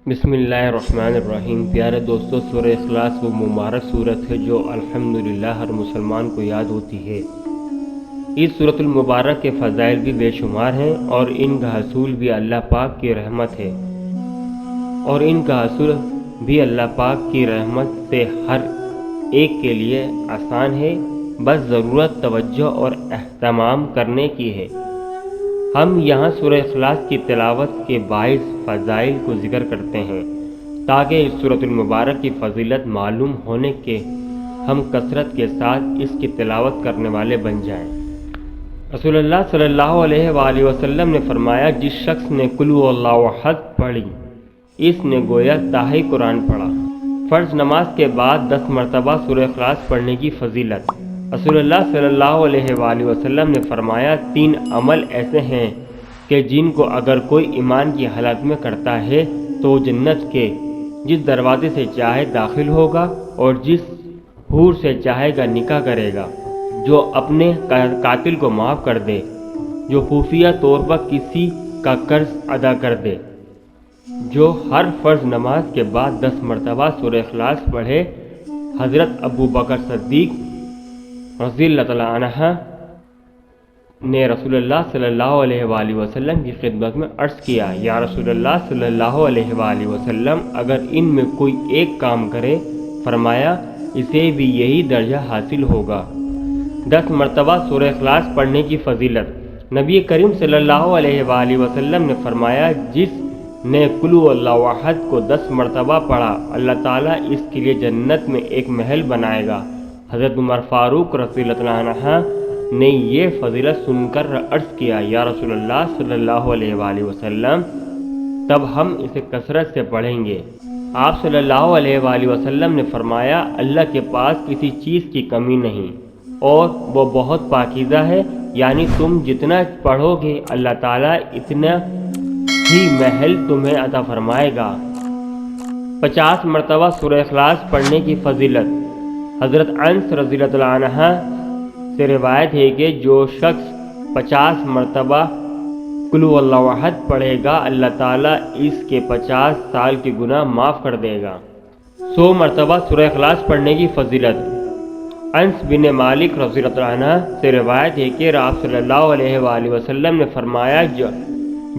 بسم اللہ الرحمن الرحیم۔ پیارے دوستو، سورہ اخلاص وہ مبارک صورت ہے جو الحمدللہ ہر مسلمان کو یاد ہوتی ہے۔ اس صورت المبارک کے فضائل بھی بے شمار ہیں اور ان کا حصول بھی اللہ پاک کی رحمت ہے سے ہر ایک کے لیے آسان ہے، بس ضرورت توجہ اور اہتمام کرنے کی ہے۔ ہم یہاں سورہ اخلاص کی تلاوت کے باعث فضائل کو ذکر کرتے ہیں تاکہ اس سورۃ المبارک کی فضیلت معلوم ہونے کے ہم کثرت کے ساتھ اس کی تلاوت کرنے والے بن جائیں۔ رسول اللہ صلی اللہ علیہ وآلہ وسلم نے فرمایا، جس شخص نے قل هو اللہ احد پڑھی، اس نے گویا تاہی قرآن پڑھا۔ فرض نماز کے بعد 10 مرتبہ سورہ اخلاص پڑھنے کی فضیلت۔ رسول اللہ صلی اللہ علیہ وآلہ وسلم نے فرمایا، 3 عمل ایسے ہیں کہ جن کو اگر کوئی ایمان کی حالت میں کرتا ہے تو جنت کے جس دروازے سے چاہے داخل ہوگا اور جس حور سے چاہے گا نکاح کرے گا، جو اپنے قاتل کو معاف کر دے، جو خفیہ طور پر کسی کا قرض ادا کر دے، جو ہر فرض نماز کے بعد 10 مرتبہ سورہ اخلاص پڑھے۔ حضرت ابو بکر صدیق رضی اللہ تعالیٰ عنہ نے رسول اللہ صلی اللہ علیہ وآلہ وسلم کی خدمت میں عرض کیا، یا رسول اللہ صلی اللہ علیہ وآلہ وسلم، اگر ان میں کوئی ایک کام کرے، فرمایا اسے بھی یہی درجہ حاصل ہوگا۔ 10 مرتبہ سورہ اخلاص پڑھنے کی فضیلت۔ نبی کریم صلی اللہ علیہ وآلہ وسلم نے فرمایا، جس نے قل هو اللہ احد کو 10 مرتبہ پڑھا، اللہ تعالیٰ اس کے لیے جنت میں ایک محل بنائے گا۔ حضرت عمر فاروق رضی اللہ عنہ نے یہ فضیلت سن کر عرض کیا، یا رسول اللہ صلی اللہ علیہ وآلہ وسلم، تب ہم اسے کثرت سے پڑھیں گے۔ آپ صلی اللہ علیہ وآلہ وسلم نے فرمایا، اللہ کے پاس کسی چیز کی کمی نہیں اور وہ بہت پاکیزہ ہے، یعنی تم جتنا پڑھو گے اللہ تعالیٰ اتنا ہی محل تمہیں عطا فرمائے گا۔ 50 مرتبہ سورہ اخلاص پڑھنے کی فضیلت۔ حضرت انس رضی اللہ عنہ سے روایت ہے کہ جو شخص 50 مرتبہ قل هو اللہ احد پڑھے گا، اللہ تعالیٰ اس کے 50 سال کے گناہ معاف کر دے گا۔ 100 مرتبہ سورہ اخلاص پڑھنے کی فضیلت۔ انس بن مالک رضی اللہ عنہ سے روایت ہے کہ آپ صلی اللہ علیہ وآلہ وسلم نے فرمایا،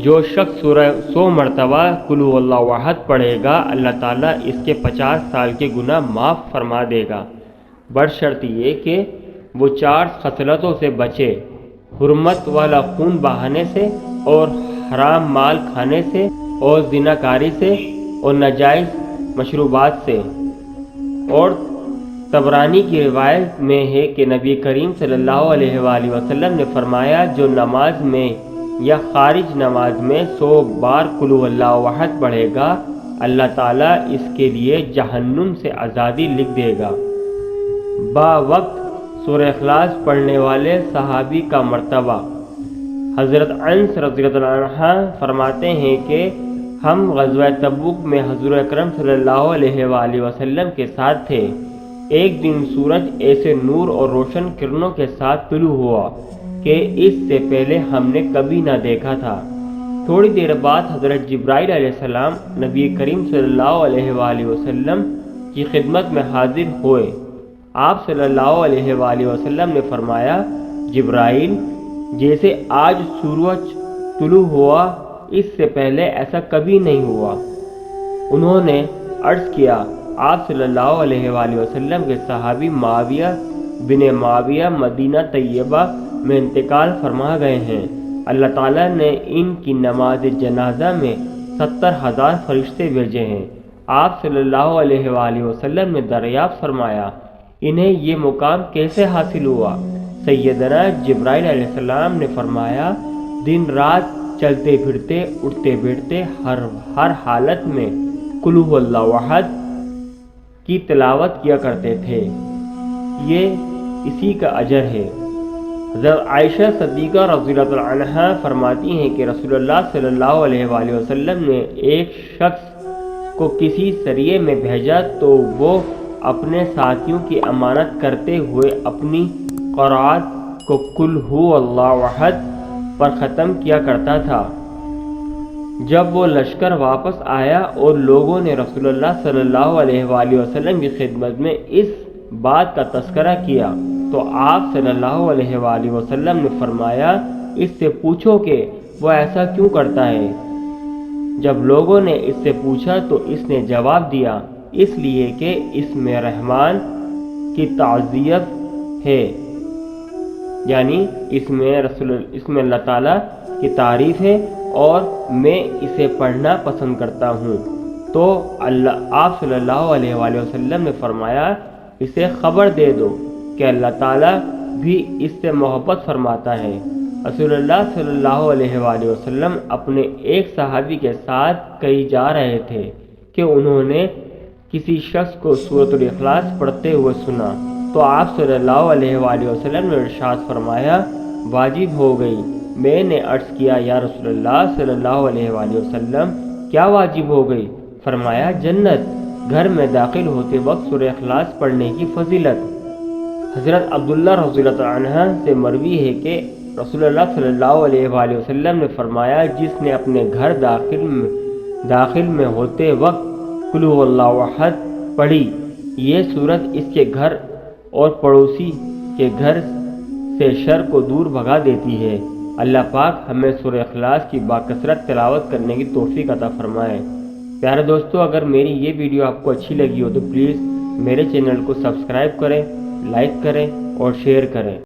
جو شخص سورہ 100 مرتبہ قل هو اللہ احد پڑھے گا، اللہ تعالیٰ اس کے 50 سال کے گناہ معاف فرما دے گا، بشرط یہ کہ وہ 4 خصلتوں سے بچے: حرمت والا خون بہانے سے، اور حرام مال کھانے سے، اور زناکاری سے، اور ناجائز مشروبات سے۔ اور طبرانی کی روایت میں ہے کہ نبی کریم صلی اللہ علیہ وآلہ وسلم نے فرمایا، جو نماز میں یا خارج نماز میں 100 بار قل هو اللہ احد پڑھے گا، اللہ تعالیٰ اس کے لیے جہنم سے آزادی لکھ دے گا۔ با وقت سورہ اخلاص پڑھنے والے صحابی کا مرتبہ۔ حضرت انس رضی اللہ عنہ فرماتے ہیں کہ ہم غزوہ تبوک میں حضور اکرم صلی اللہ علیہ وآلہ وسلم کے ساتھ تھے۔ ایک دن سورج ایسے نور اور روشن کرنوں کے ساتھ طلوع ہوا کہ اس سے پہلے ہم نے کبھی نہ دیکھا تھا۔ تھوڑی دیر بعد حضرت جبرائیل علیہ السلام نبی کریم صلی اللہ علیہ وآلہ وسلم کی خدمت میں حاضر ہوئے۔ آپ صلی اللہ علیہ وآلہ وسلم نے فرمایا، جبرائیل، جیسے آج سورج طلوع ہوا، اس سے پہلے ایسا کبھی نہیں ہوا۔ انہوں نے عرض کیا، آپ صلی اللہ علیہ وآلہ وسلم کے صحابی معاویہ بن معاویہ مدینہ طیبہ میں انتقال فرما گئے ہیں۔ اللہ تعالیٰ نے ان کی نماز جنازہ میں 70,000 فرشتے بھیجے ہیں۔ آپ صلی اللہ علیہ وآلہ وسلم نے دریافت فرمایا، انہیں یہ مقام کیسے حاصل ہوا؟ سیدنا جبرائیل علیہ السلام نے فرمایا، دن رات چلتے پھرتے اٹھتے بیٹھتے ہر حالت میں قل هو اللہ احد کی تلاوت کیا کرتے تھے، یہ اسی کا اجر ہے۔ حضرت عائشہ صدیقہ رضی اللہ عنہا فرماتی ہیں کہ رسول اللہ صلی اللہ علیہ وآلہ وسلم نے ایک شخص کو کسی سریے میں بھیجا تو وہ اپنے ساتھیوں کی امانت کرتے ہوئے اپنی قرآت کو قل هو اللہ احد پر ختم کیا کرتا تھا۔ جب وہ لشکر واپس آیا اور لوگوں نے رسول اللہ صلی اللہ علیہ وآلہ وسلم کی خدمت میں اس بات کا تذکرہ کیا تو آپ صلی اللہ علیہ وآلہ وسلم نے فرمایا، اس سے پوچھو کہ وہ ایسا کیوں کرتا ہے۔ جب لوگوں نے اس سے پوچھا تو اس نے جواب دیا، اس لیے کہ اس میں رحمان کی تعزیت ہے، یعنی اس میں اللہ تعالیٰ کی تعریف ہے اور میں اسے پڑھنا پسند کرتا ہوں۔ تو آپ صلی اللہ علیہ وآلہ وسلم نے فرمایا، اسے خبر دے دو کہ اللہ تعالیٰ بھی اس سے محبت فرماتا ہے۔ رسول اللہ صلی اللہ علیہ وآلہ وسلم اپنے ایک صحابی کے ساتھ کہیں جا رہے تھے کہ انہوں نے کسی شخص کو سورۃ الاخلاص پڑھتے ہوئے سنا تو آپ صلی اللہ علیہ وآلہ وسلم نے ارشاد فرمایا، واجب ہو گئی۔ میں نے عرض کیا، یا رسول اللہ صلی اللہ علیہ وآلہ وسلم کیا واجب ہو گئی؟ فرمایا، جنت۔ گھر میں داخل ہوتے وقت سورہ اخلاص پڑھنے کی فضیلت۔ حضرت عبداللہ رضی اللہ عنہ سے مروی ہے کہ رسول اللہ صلی اللہ علیہ وآلہ وسلم نے فرمایا، جس نے اپنے گھر داخل میں ہوتے وقت قل هو اللہ احد پڑھی، یہ سورت اس کے گھر اور پڑوسی کے گھر سے شر کو دور بھگا دیتی ہے۔ اللہ پاک ہمیں سورہ اخلاص کی باکثرت تلاوت کرنے کی توفیق عطا فرمائے۔ پیارے دوستو، اگر میری یہ ویڈیو آپ کو اچھی لگی ہو تو پلیز میرے چینل کو سبسکرائب کریں، لائک کریں اور شیئر کریں۔